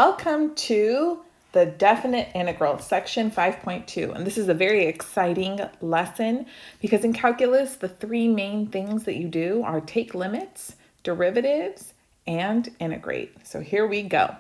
Welcome to the definite integral, section 5.2. And this is a very exciting lesson because in calculus, the three main things that you do are take limits, derivatives, and integrate. So here we go.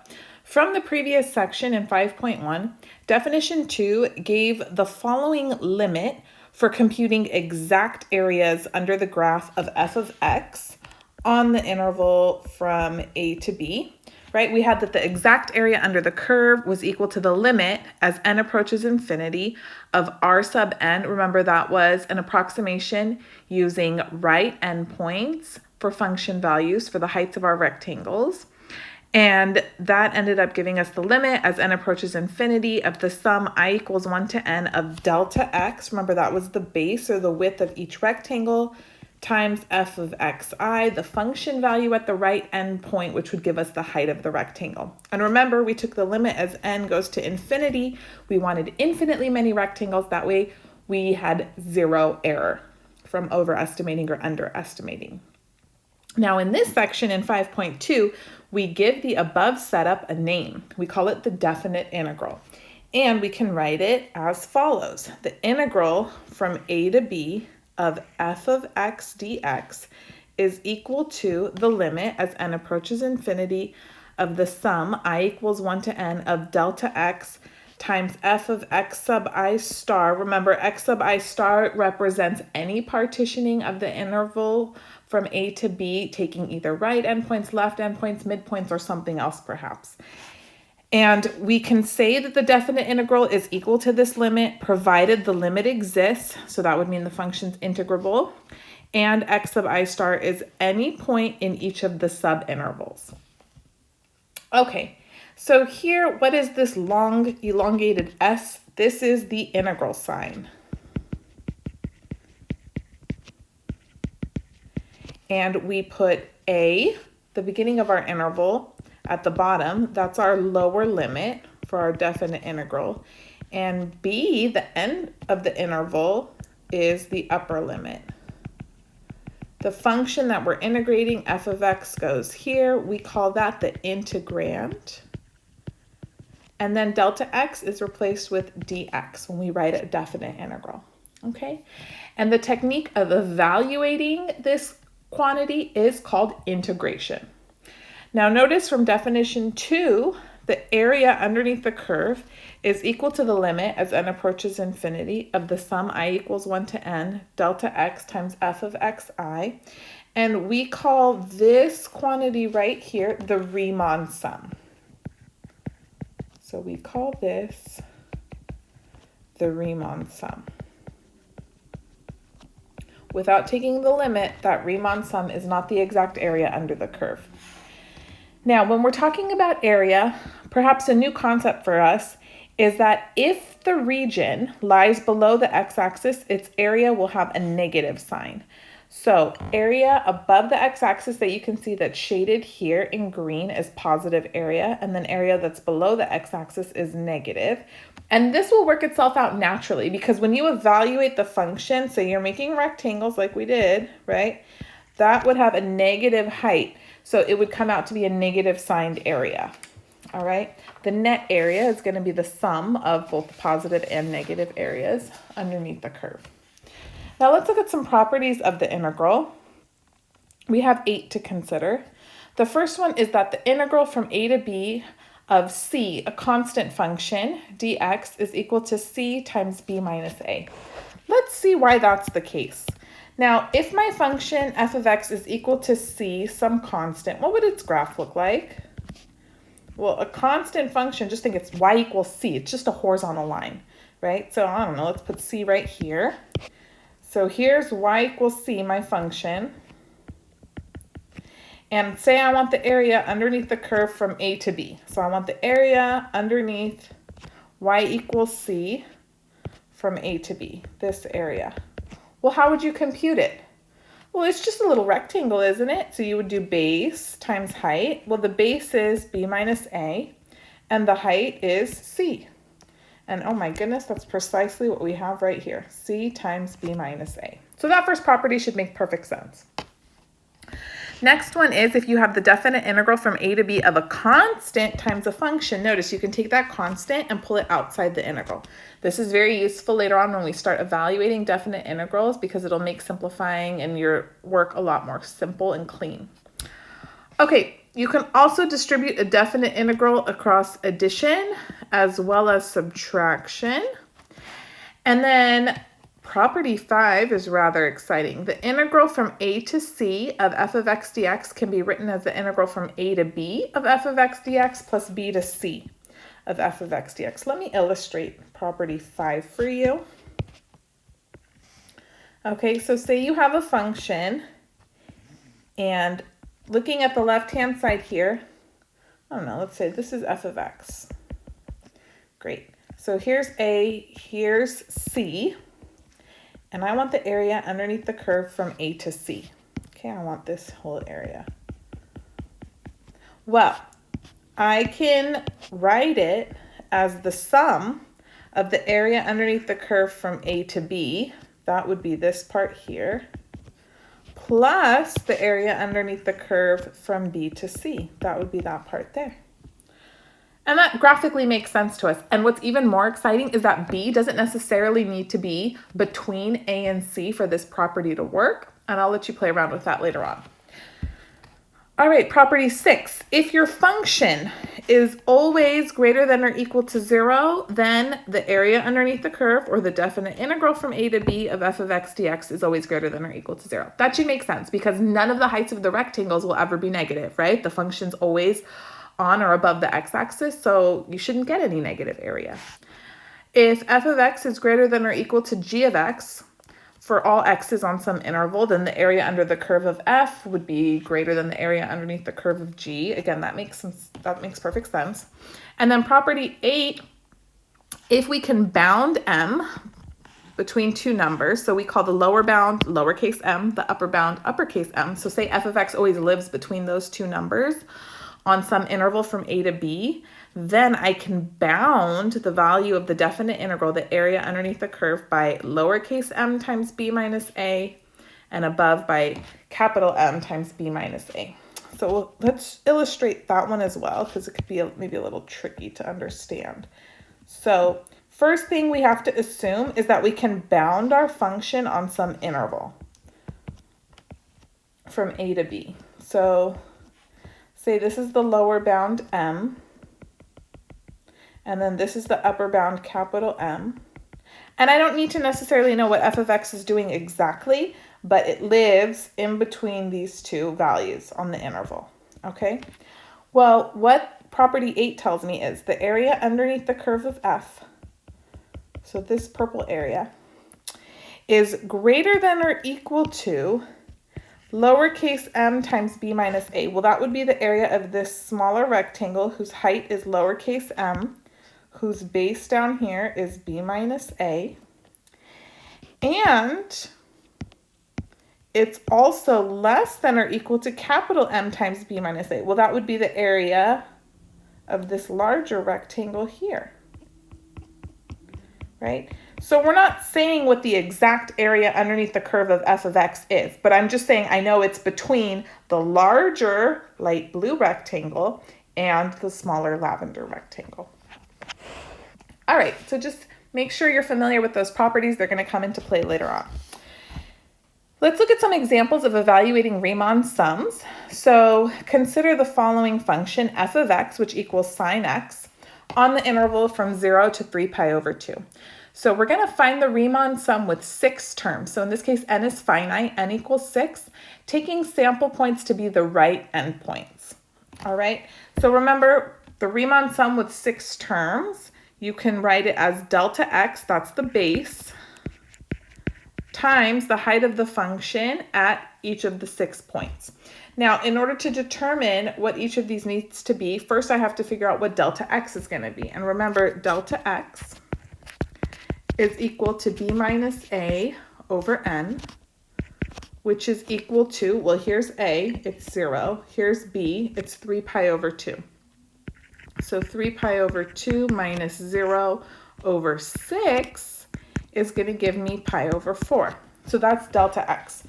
From the previous section in 5.1, definition 2 gave the following limit for computing exact areas under the graph of f of x on the interval from a to b. Right, we had that the exact area under the curve was equal to the limit as n approaches infinity of r sub n. Remember, that was an approximation using right endpoints for function values for the heights of our rectangles. And that ended up giving us the limit as n approaches infinity of the sum I equals 1 to n of delta x. Remember, that was the base or the width of each rectangle, times f of xi, the function value at the right endpoint, which would give us the height of the rectangle. And remember, we took the limit as n goes to infinity. We wanted infinitely many rectangles. That way we had zero error from overestimating or underestimating. Now in this section in 5.2, we give the above setup a name. We call it the definite integral. And we can write it as follows. The integral from a to b of f of x dx is equal to the limit as n approaches infinity of the sum I equals 1 to n of delta x times f of x sub I star. Remember, x sub I star represents any partitioning of the interval from a to b, taking either right endpoints, left endpoints, midpoints, or something else perhaps. And we can say that the definite integral is equal to this limit provided the limit exists. So that would mean the function's integrable. And x sub I star is any point in each of the subintervals. Okay, so here, what is this long elongated s? This is the integral sign. And we put a, the beginning of our interval, at the bottom. That's our lower limit for our definite integral. And b, the end of the interval, is the upper limit. The function that we're integrating, f of x, goes here. We call that the integrand. And then delta x is replaced with dx when we write a definite integral. Okay? And the technique of evaluating this quantity is called integration. Now notice from definition 2, the area underneath the curve is equal to the limit as n approaches infinity of the sum I equals 1 to n delta x times f of xi. And we call this quantity right here the Riemann sum. So we call this the Riemann sum. Without taking the limit, that Riemann sum is not the exact area under the curve. Now, when we're talking about area, perhaps a new concept for us is that if the region lies below the x-axis, its area will have a negative sign. So area above the x-axis that you can see that's shaded here in green is positive area, and then area that's below the x-axis is negative. And this will work itself out naturally because when you evaluate the function, so you're making rectangles like we did, right? That would have a negative height. So it would come out to be a negative signed area. All right. The net area is going to be the sum of both the positive and negative areas underneath the curve. Now let's look at some properties of the integral. We have 8 to consider. The first one is that the integral from a to b of c, a constant function, dx, is equal to c times b minus a. Let's see why that's the case. Now, if my function f of x is equal to c, some constant, what would its graph look like? Well, a constant function, just think it's y equals c. It's just a horizontal line, right? So I don't know, let's put c right here. So here's y equals c, my function. And say I want the area underneath the curve from a to b. So I want the area underneath y equals c from a to b, this area. Well, how would you compute it? Well, it's just a little rectangle, isn't it? So you would do base times height. Well, the base is b minus a, and the height is c. And oh my goodness, that's precisely what we have right here, c times b minus a. So that first property should make perfect sense. Next one is if you have the definite integral from a to b of a constant times a function. Notice you can take that constant and pull it outside the integral. This is very useful later on when we start evaluating definite integrals because it'll make simplifying and your work a lot more simple and clean. Okay, you can also distribute a definite integral across addition as well as subtraction. And then property 5 is rather exciting. The integral from a to c of f of x dx can be written as the integral from a to b of f of x dx plus b to c of f of x dx. Let me illustrate property 5 for you. Okay, so say you have a function, and looking at the left-hand side here, I don't know, let's say this is f of x. Great. So here's a, here's c. And I want the area underneath the curve from a to c. Okay, I want this whole area. Well, I can write it as the sum of the area underneath the curve from a to b, that would be this part here, plus the area underneath the curve from b to c, that would be that part there. And that graphically makes sense to us. And what's even more exciting is that b doesn't necessarily need to be between a and c for this property to work. And I'll let you play around with that later on. All right, property 6. If your function is always greater than or equal to 0, then the area underneath the curve, or the definite integral from a to b of f of x dx, is always greater than or equal to 0. That should make sense because none of the heights of the rectangles will ever be negative, right? The function's always on or above the x-axis, so you shouldn't get any negative area. If f of x is greater than or equal to g of x for all x's on some interval, then the area under the curve of f would be greater than the area underneath the curve of g. Again, that makes perfect sense. And then property 8, if we can bound m between two numbers, so we call the lower bound lowercase m, the upper bound uppercase m. So say f of x always lives between those two numbers on some interval from a to b, then I can bound the value of the definite integral, the area underneath the curve, by lowercase m times b minus a, and above by capital M times b minus a. So let's illustrate that one as well, because it could be maybe a little tricky to understand. So first thing we have to assume is that we can bound our function on some interval from a to b. So say this is the lower bound m, and then this is the upper bound capital M. And I don't need to necessarily know what f of x is doing exactly, but it lives in between these two values on the interval, okay? Well, what property 8 tells me is the area underneath the curve of f, so this purple area, is greater than or equal to lowercase m times b minus a. Well, that would be the area of this smaller rectangle whose height is lowercase m, whose base down here is b minus a. And it's also less than or equal to capital M times b minus a. Well, that would be the area of this larger rectangle here, right? So we're not saying what the exact area underneath the curve of f of x is, but I'm just saying I know it's between the larger light blue rectangle and the smaller lavender rectangle. All right, so just make sure you're familiar with those properties. They're going to come into play later on. Let's look at some examples of evaluating Riemann sums. So consider the following function, f of x, which equals sine x, on the interval from 0 to 3 pi over 2. So we're going to find the Riemann sum with 6 terms. So in this case, n is finite, n equals 6, taking sample points to be the right endpoints. All right, so remember the Riemann sum with 6 terms, you can write it as delta x, that's the base, times the height of the function at each of the 6 points. Now, in order to determine what each of these needs to be, first I have to figure out what delta x is going to be. And remember, delta x is equal to b minus a over n, which is equal to, well, here's a, it's 0. Here's b, it's 3 pi over 2. So 3 pi over 2 minus 0 over 6 is going to give me pi over 4. So that's delta x.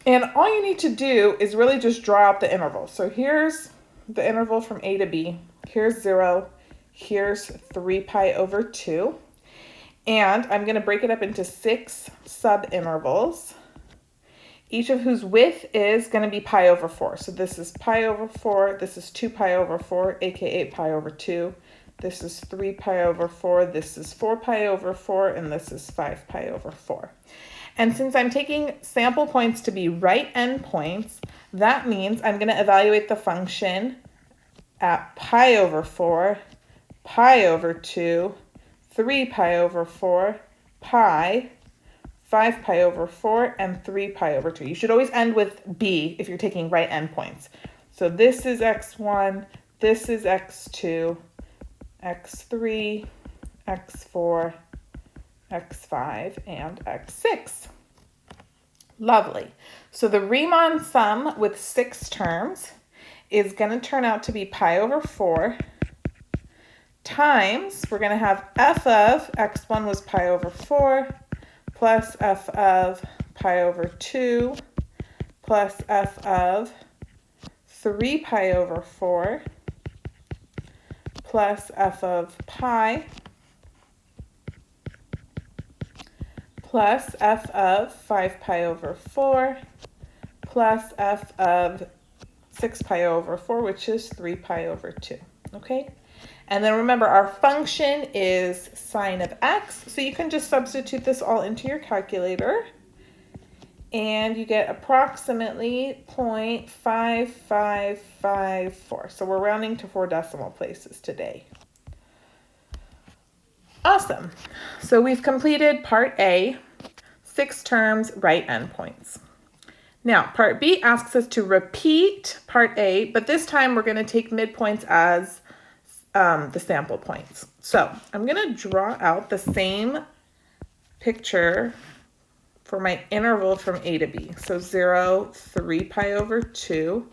And all you need to do is really just draw out the interval. So here's the interval from a to b. Here's 0. Here's 3 pi over 2. And I'm going to break it up into 6 subintervals, each of whose width is going to be pi over 4. So this is pi over 4. This is 2 pi over 4, aka pi over 2. This is 3 pi over 4. This is 4 pi over 4. And this is 5 pi over 4. And since I'm taking sample points to be right endpoints, that means I'm going to evaluate the function at pi over 4, pi over 2, 3 pi over 4, pi, 5 pi over 4, and 3 pi over 2. You should always end with b if you're taking right endpoints. So this is x1, this is x2, x3, x4, x5, and x6. Lovely. So the Riemann sum with 6 terms is going to turn out to be pi over 4 times, we're going to have f of x1 was pi over 4 plus f of pi over 2 plus f of 3 pi over 4 plus f of pi plus f of 5 pi over 4 plus f of 6 pi over 4, which is 3 pi over 2, okay? And then remember, our function is sine of x, so you can just substitute this all into your calculator, and you get approximately 0.5554. So we're rounding to 4 decimal places today. Awesome. So we've completed part A, 6 terms, right endpoints. Now, part B asks us to repeat part A, but this time we're going to take midpoints as the sample points. So I'm going to draw out the same picture for my interval from A to B. So 0, 3 pi over 2,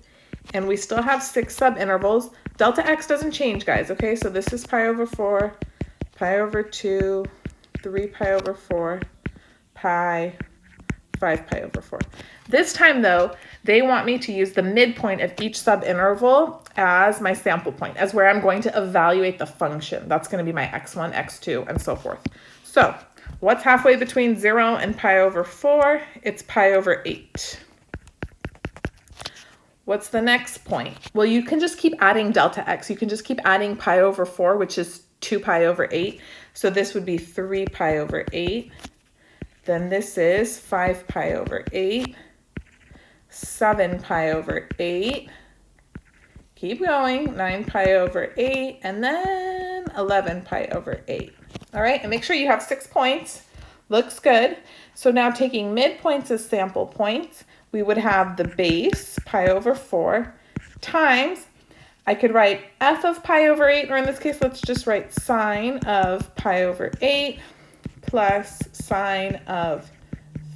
and we still have 6 subintervals. Delta x doesn't change, guys, okay? So this is pi over 4, pi over 2, 3 pi over 4, pi, 5 pi over 4. This time, though, they want me to use the midpoint of each subinterval as my sample point, as where I'm going to evaluate the function. That's going to be my x1, x2, and so forth. So what's halfway between 0 and pi over 4? It's pi over 8. What's the next point? Well, you can just keep adding delta x. You can just keep adding pi over 4, which is 2 pi over 8. So this would be 3 pi over 8. Then this is 5 pi over 8. 7 pi over 8. Keep going. 9 pi over 8. And then 11 pi over 8. All right, and make sure you have 6 points. Looks good. So now taking midpoints as sample points, we would have the base, pi over 4, times, I could write f of pi over 8, or in this case, let's just write sine of pi over 8 plus sine of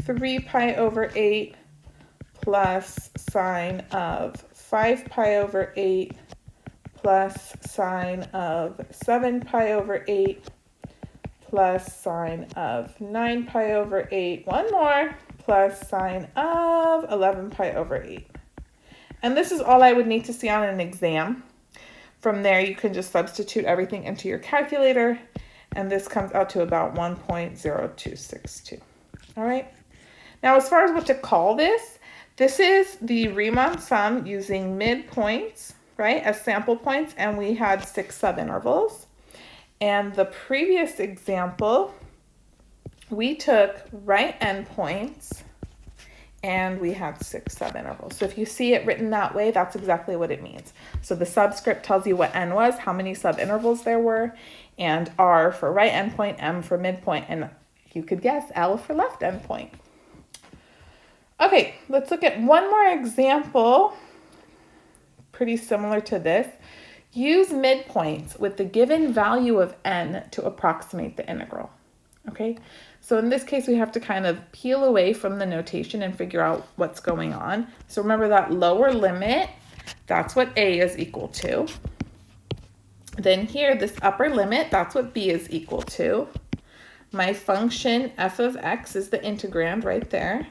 3 pi over 8 plus sine of 5 pi over 8 plus sine of 7 pi over 8 plus sine of 9 pi over 8, one more, plus sine of 11 pi over 8. And this is all I would need to see on an exam. From there, you can just substitute everything into your calculator, and this comes out to about 1.0262. All right. Now, as far as what to call this, this is the Riemann sum using midpoints, right, as sample points, and we had 6 subintervals. And the previous example, we took right endpoints, and we had 6 subintervals. So if you see it written that way, that's exactly what it means. So the subscript tells you what n was, how many subintervals there were, and R for right endpoint, M for midpoint, and you could guess L for left endpoint. Okay, let's look at one more example, pretty similar to this. Use midpoints with the given value of n to approximate the integral. Okay, so in this case, we have to kind of peel away from the notation and figure out what's going on. So remember that lower limit, that's what a is equal to. Then here, this upper limit, that's what b is equal to. My function f of x is the integrand right there.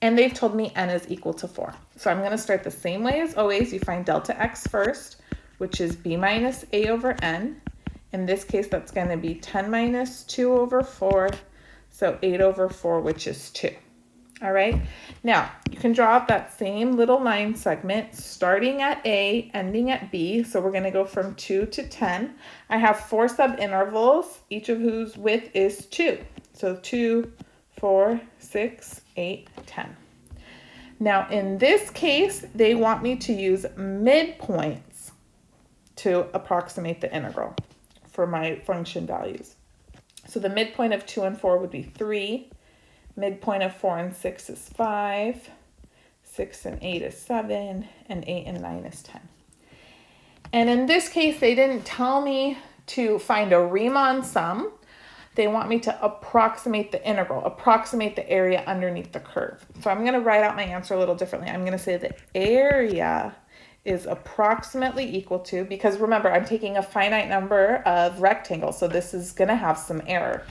and they've told me n is equal to 4. So I'm going to start the same way as always. You find delta x first, which is b minus a over n. In this case, that's going to be 10 minus 2 over 4, so 8 over 4, which is 2. All right, now you can draw up that same little line segment starting at A, ending at B. So we're going to go from 2 to 10. I have 4 subintervals, each of whose width is 2. So 2, 4, 6, 8, 10. Now in this case, they want me to use midpoints to approximate the integral for my function values. So the midpoint of 2 and 4 would be 3. Midpoint of 4 and 6 is 5. 6 and 8 is 7. And 8 and 9 is 10. And in this case, they didn't tell me to find a Riemann sum. They want me to approximate the integral, approximate the area underneath the curve. So I'm going to write out my answer a little differently. I'm going to say the area is approximately equal to, because remember, I'm taking a finite number of rectangles, so this is going to have some error.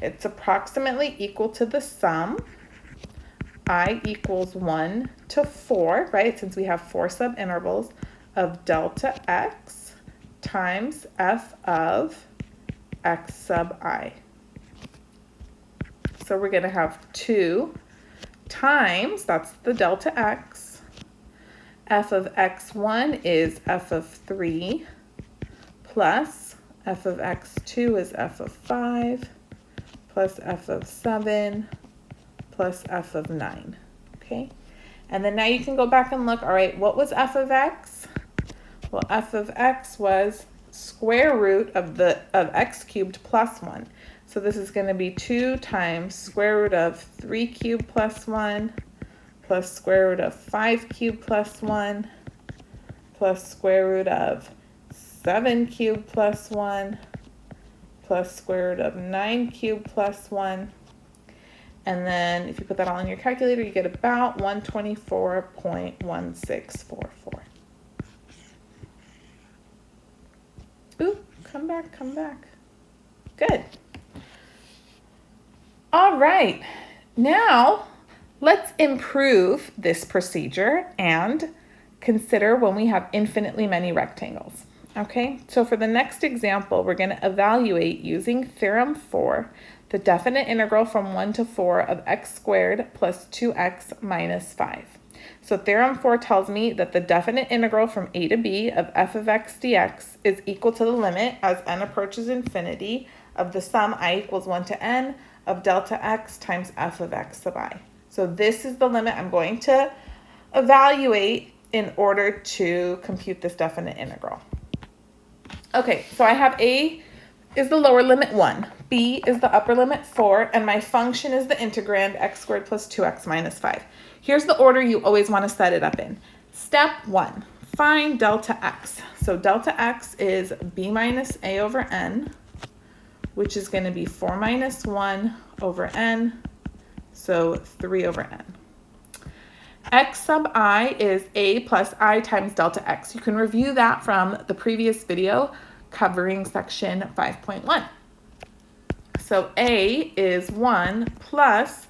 It's approximately equal to the sum, I equals 1 to 4, right, since we have 4 subintervals, of delta x times f of x sub I. So we're going to have 2 times, that's the delta x, f of x1 is f of 3, plus f of x2 is f of 5, plus f of 7, plus f of 9, okay? And then now you can go back and look, all right, what was f of x? Well, f of x was square root of x cubed plus 1. So this is going to be 2 times square root of 3 cubed plus 1, plus square root of 5 cubed plus 1, plus square root of 7 cubed plus 1, plus square root of 9 cubed plus 1. And then if you put that all in your calculator, you get about 124.1644. Ooh, come back, come back. Good. All right, now let's improve this procedure and consider when we have infinitely many rectangles. Okay, so for the next example, we're going to evaluate using theorem 4 the definite integral from 1 to 4 of x squared plus 2x minus 5. So theorem 4 tells me that the definite integral from a to b of f of x dx is equal to the limit as n approaches infinity of the sum I equals 1 to n of delta x times f of x sub I. So this is the limit I'm going to evaluate in order to compute this definite integral. Okay, so I have a is the lower limit 1, b is the upper limit 4, and my function is the integrand x squared plus 2x minus 5. Here's the order you always want to set it up in. Step 1, find delta x. So delta x is b minus a over n, which is going to be 4 minus 1 over n, so 3 over n. X sub I is a plus I times delta x. You can review that from the previous video covering section 5.1. So a is 1 plus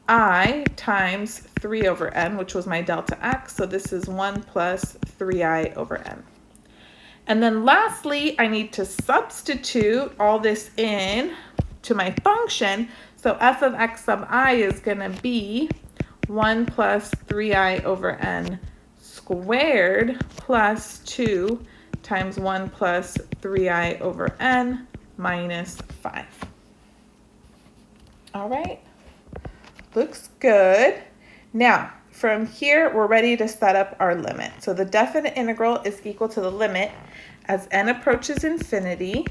I times 3 over n, which was my delta x. So this is 1 plus 3i over n. And then lastly, I need to substitute all this in to my function. So f of x sub I is going to be 1 plus 3i over n squared plus 2 times 1 plus 3i over n minus 5. All right, looks good. Now, from here, we're ready to set up our limit. So the definite integral is equal to the limit as n approaches infinity.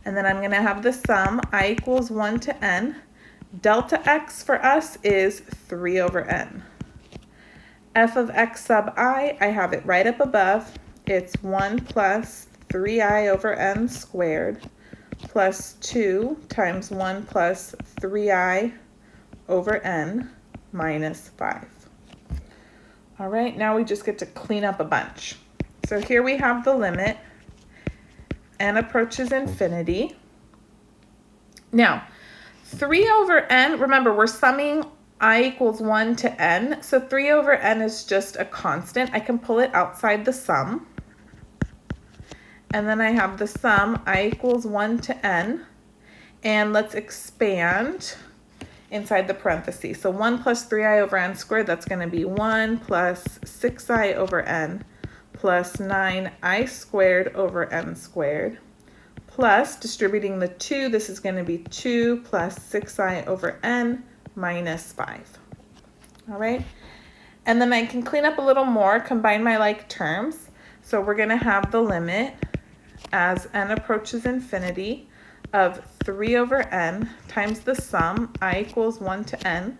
And then I'm going to have the sum, I equals 1 to n. Delta x for us is 3 over n. F of x sub I have it right up above. It's 1 plus 3i over n squared plus 2 times 1 plus 3i over n minus 5. All right, now we just get to clean up a bunch. So here we have the limit. N approaches infinity. Now, 3 over n, remember we're summing I equals 1 to n, so 3 over n is just a constant. I can pull it outside the sum. And then I have the sum I equals 1 to n. And let's expand inside the parentheses. So 1 plus 3i over n squared, that's going to be 1 plus 6i over n plus 9i squared over n squared. Plus, distributing the 2, this is going to be 2 plus 6i over n minus 5. All right? And then I can clean up a little more, combine my like terms. So we're going to have the limit as n approaches infinity of 3 over n times the sum I equals 1 to n.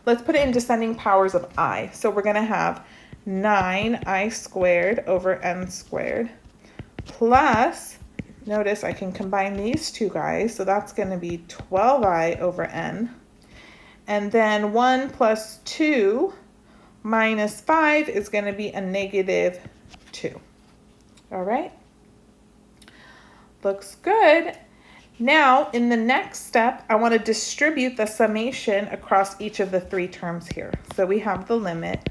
Let's put it in descending powers of I. So we're going to have 9i squared over n squared plus, notice I can combine these two guys, so that's going to be 12i over n. And then 1 plus 2 minus 5 is going to be a negative 2. All right? Looks good. Now, in the next step, I want to distribute the summation across each of the 3 terms here. So we have the limit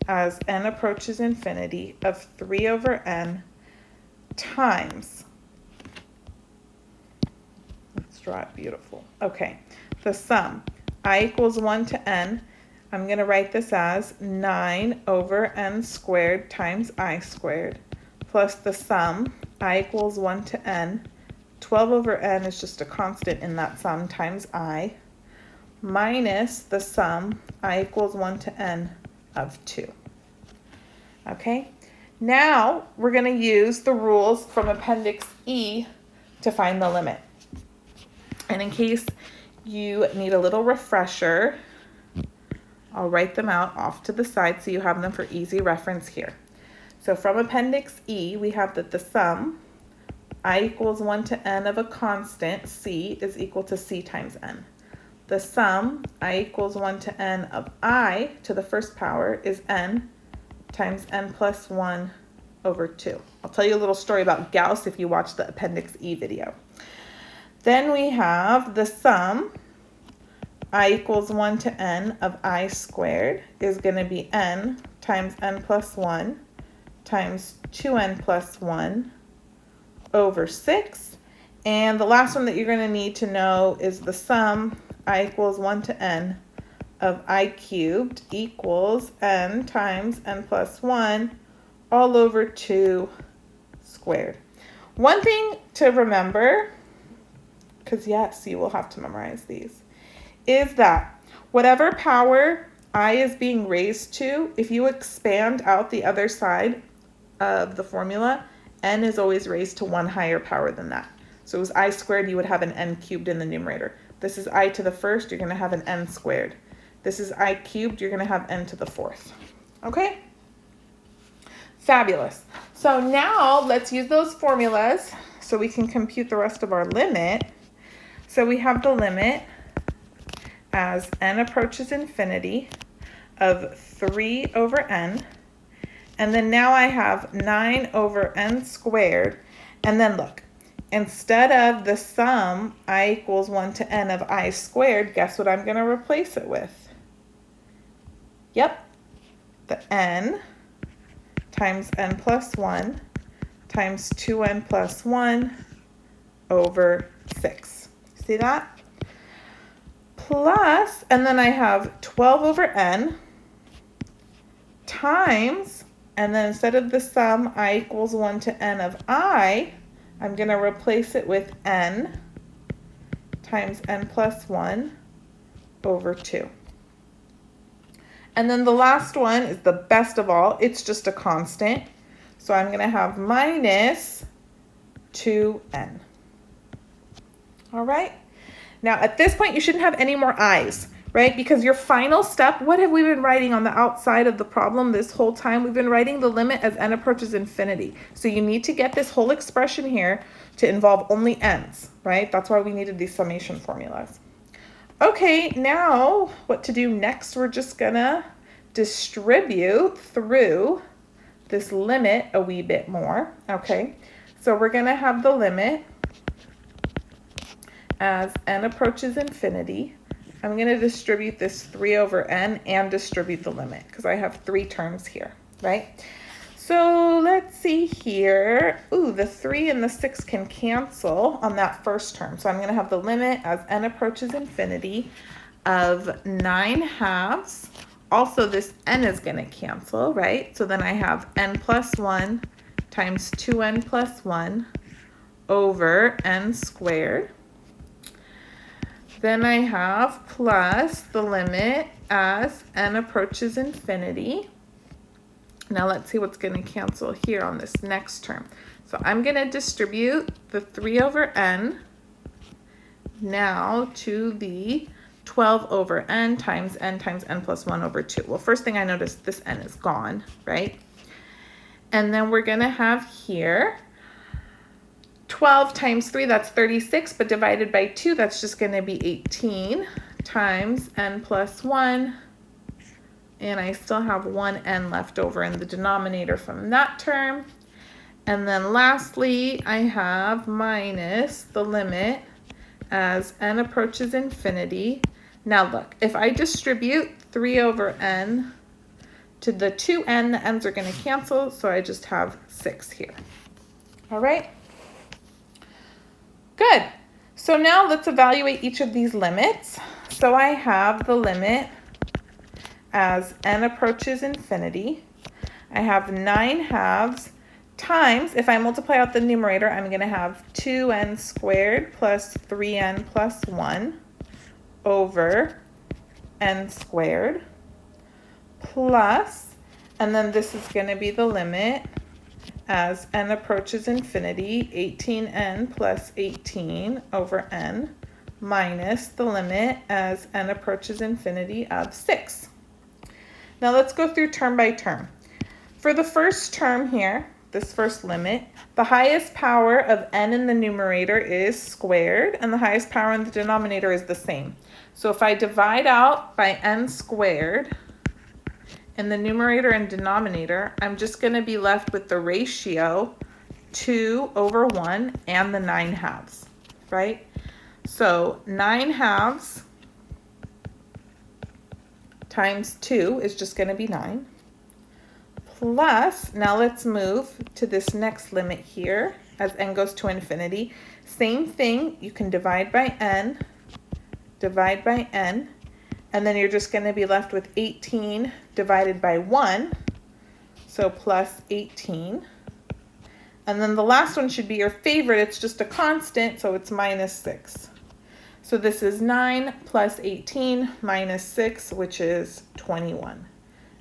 as n approaches infinity of 3 over n times, let's draw it beautiful. Okay, the sum I equals 1 to n, I'm going to write this as 9 over n squared times I squared plus the sum I equals 1 to n. 12 over n is just a constant in that sum times I minus the sum I equals 1 to n of 2. Okay, now we're going to use the rules from Appendix E to find the limit. And in case you need a little refresher, I'll write them out off to the side so you have them for easy reference here. So from Appendix E, we have that the sum I equals 1 to n of a constant, c, is equal to c times n. The sum I equals 1 to n of I to the first power is n times n plus 1 over 2. I'll tell you a little story about Gauss if you watch the Appendix E video. Then we have the sum I equals 1 to n of I squared is going to be n times n plus 1 times 2n plus 1 over 6. And the last one that you're going to need to know is the sum I equals 1 to n of I cubed equals n times n plus 1 all over 2 squared. One thing to remember, because yes, you will have to memorize these, is that whatever power I is being raised to, if you expand out the other side of the formula, n is always raised to 1 higher power than that. So it was I squared, you would have an n cubed in the numerator. This is I to the first, you're going to have an n squared. This is I cubed, you're going to have n to the fourth. Okay? Fabulous. So now let's use those formulas so we can compute the rest of our limit. So we have the limit as n approaches infinity of 3 over n. And then now I have 9 over n squared. And then look, instead of the sum I equals 1 to n of I squared, guess what I'm going to replace it with? Yep, the n times n plus 1 times 2n plus 1 over 6. See that? Plus, and then I have 12 over n times, and then instead of the sum I equals 1 to n of I, I'm going to replace it with n times n plus 1 over 2. And then the last one is the best of all. It's just a constant. So I'm going to have minus 2n. All right? Now, at this point, you shouldn't have any more i's, right? Because your final step, what have we been writing on the outside of the problem this whole time? We've been writing the limit as n approaches infinity. So you need to get this whole expression here to involve only n's, right? That's why we needed these summation formulas. Okay, now what to do next? We're just gonna distribute through this limit a wee bit more, okay? So we're gonna have the limit as n approaches infinity. I'm going to distribute this 3 over n and distribute the limit because I have 3 terms here, right? So let's see here. Ooh, the 3 and the 6 can cancel on that first term. So I'm going to have the limit as n approaches infinity of 9 halves. Also, this n is going to cancel, right? So then I have n plus 1 times 2n plus 1 over n squared. Then I have plus the limit as n approaches infinity. Now let's see what's going to cancel here on this next term. So I'm going to distribute the 3 over n now to the 12 over n times n plus 1 over 2. Well, first thing I noticed, this n is gone, right? And then we're going to have here 12 times 3, that's 36, but divided by 2, that's just going to be 18 times n plus 1. And I still have 1 n left over in the denominator from that term. And then lastly, I have minus the limit as n approaches infinity. Now look, if I distribute 3 over n to the 2n, the n's are going to cancel, so I just have 6 here. All right? Good. So now let's evaluate each of these limits. So I have the limit as n approaches infinity. I have 9 halves times, if I multiply out the numerator, I'm going to have 2n squared plus 3n plus 1 over n squared plus, and then this is going to be the limit as n approaches infinity, 18n plus 18 over n minus the limit as n approaches infinity of 6. Now let's go through term by term. For the first term here, this first limit, the highest power of n in the numerator is squared, and the highest power in the denominator is the same. So if I divide out by n squared in the numerator and denominator, I'm just going to be left with the ratio 2 over 1 and the 9 halves, right? So 9 halves times 2 is just going to be 9. Plus, now let's move to this next limit here as n goes to infinity. Same thing, you can divide by n, and then you're just going to be left with 18 divided by 1, so plus 18. And then the last one should be your favorite. It's just a constant, so it's minus 6. So this is 9 plus 18 minus 6, which is 21.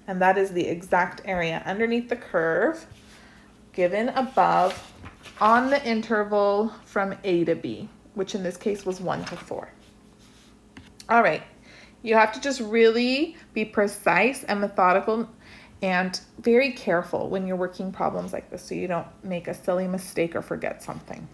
And that is the exact area underneath the curve given above on the interval from A to B, which in this case was 1 to 4. All right, you have to just really be precise and methodical and very careful when you're working problems like this so you don't make a silly mistake or forget something.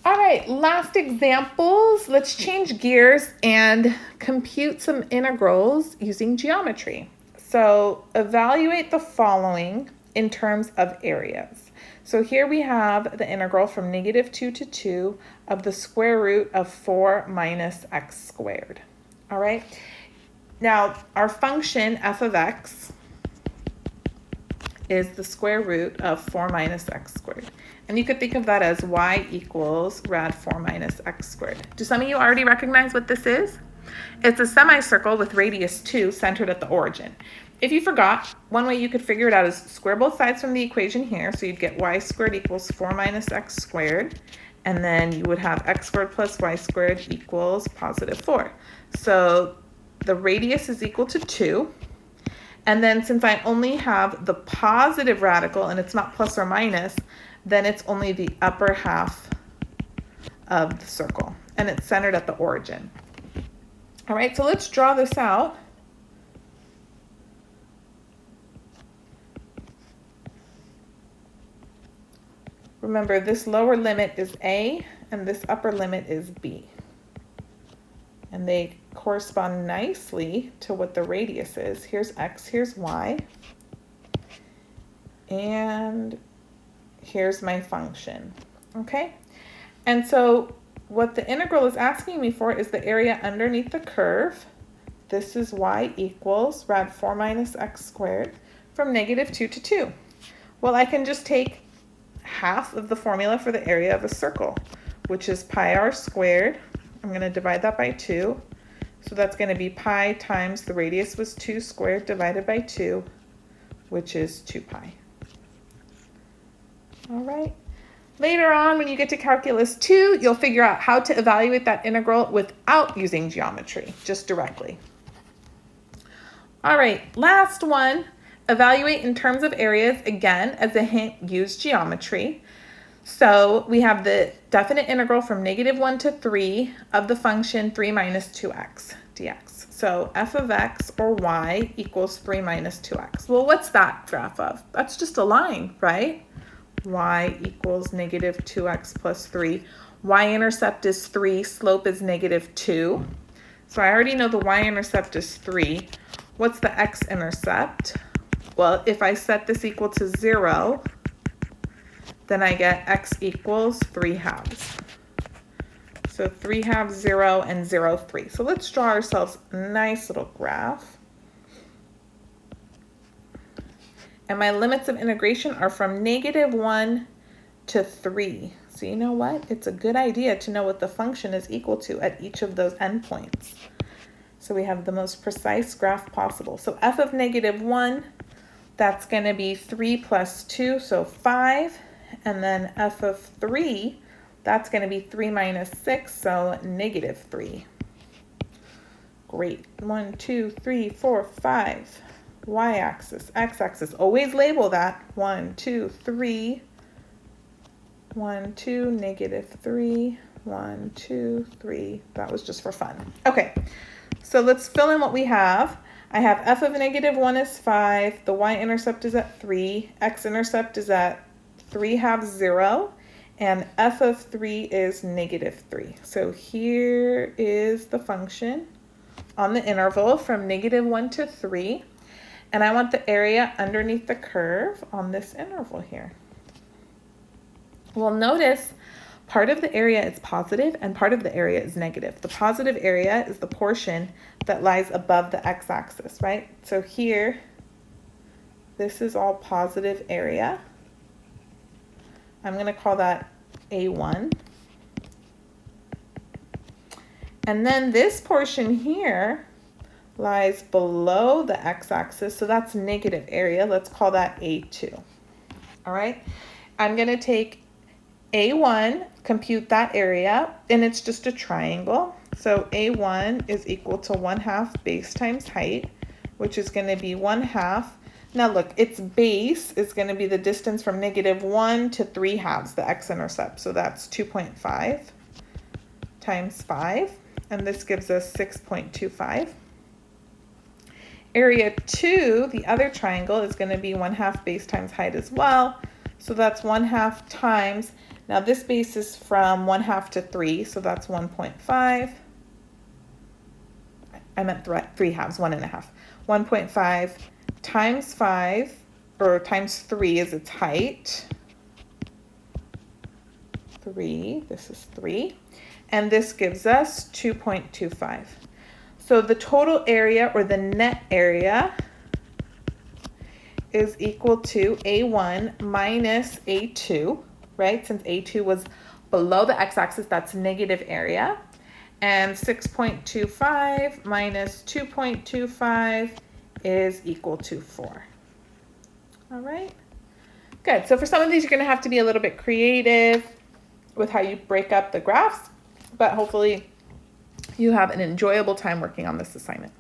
All right, last examples. Let's change gears and compute some integrals using geometry. So evaluate the following in terms of areas. So here we have the integral from -2 to 2 of the square root of 4 minus x squared. All right. Now our function f of x is the square root of 4 minus x squared. And you could think of that as y equals rad 4 minus x squared. Do some of you already recognize what this is? It's a semicircle with radius 2 centered at the origin. If you forgot, one way you could figure it out is square both sides from the equation here. So you'd get y squared equals 4 minus x squared. And then you would have x squared plus y squared equals positive 4. So the radius is equal to 2. And then since I only have the positive radical and it's not plus or minus, then it's only the upper half of the circle. And it's centered at the origin. All right, so let's draw this out. Remember, this lower limit is A and this upper limit is B. And they correspond nicely to what the radius is. Here's x, here's y. And here's my function, okay? And so what the integral is asking me for is the area underneath the curve. This is y equals rad 4 minus x squared from -2 to 2. Well, I can just take half of the formula for the area of a circle, which is pi r squared. I'm going to divide that by 2. So that's going to be pi times the radius was 2 squared divided by 2, which is 2 pi. All right. Later on, when you get to calculus 2, you'll figure out how to evaluate that integral without using geometry, just directly. All right, last one. Evaluate in terms of areas. Again, as a hint, use geometry. So we have the definite integral from -1 to 3 of the function 3 minus 2x dx. So f of x, or y, equals 3 minus 2x. Well, what's that graph of? That's just a line, right? Y equals -2x plus 3. Y-intercept is 3, slope is -2. So I already know the y-intercept is 3. What's the x-intercept? Well, if I set this equal to 0, then I get x equals 3 halves. So 3 halves, 0, and 0, 3. So let's draw ourselves a nice little graph. And my limits of integration are from -1 to 3. So you know what? It's a good idea to know what the function is equal to at each of those endpoints. So we have the most precise graph possible. So f of -1, that's going to be 3 plus 2, so 5. And then f of 3, that's going to be 3 minus 6, so -3. Great. 1, 2, 3, 4, 5. Y-axis, x-axis. Always label that. 1, 2, 3. 1, 2, -3. 1, 2, 3. That was just for fun. Okay, so let's fill in what we have. I have f of -1 is 5. The y-intercept is at 3. X-intercept is at 3 halves 0. And f of 3 is -3. So here is the function on the interval from -1 to 3. And I want the area underneath the curve on this interval here. Well, notice part of the area is positive and part of the area is negative. The positive area is the portion that lies above the x-axis, right? So here, this is all positive area. I'm going to call that A1. And then this portion here lies below the x-axis, so that's negative area. Let's call that A2. All right, I'm going to take A1, compute that area, and it's just a triangle. So A1 is equal to 1/2 base times height, which is going to be 1/2. Now look, its base is going to be the distance from -1 to 3 halves, the x-intercept. So that's 2.5 times 5, and this gives us 6.25. Area 2, the other triangle, is going to be 1/2 base times height as well. So that's 1/2 times, now this base is from 1/2 to 3, so that's 1.5. I meant 3 halves, 1.5. 1.5 times 5, or times 3 is its height. 3, this is 3. And this gives us 2.25. So the total area, or the net area, is equal to A1 minus A2, right? Since A2 was below the x-axis, that's negative area. And 6.25 minus 2.25 is equal to 4. All right, good. So for some of these, you're going to have to be a little bit creative with how you break up the graphs, but hopefully you have an enjoyable time working on this assignment.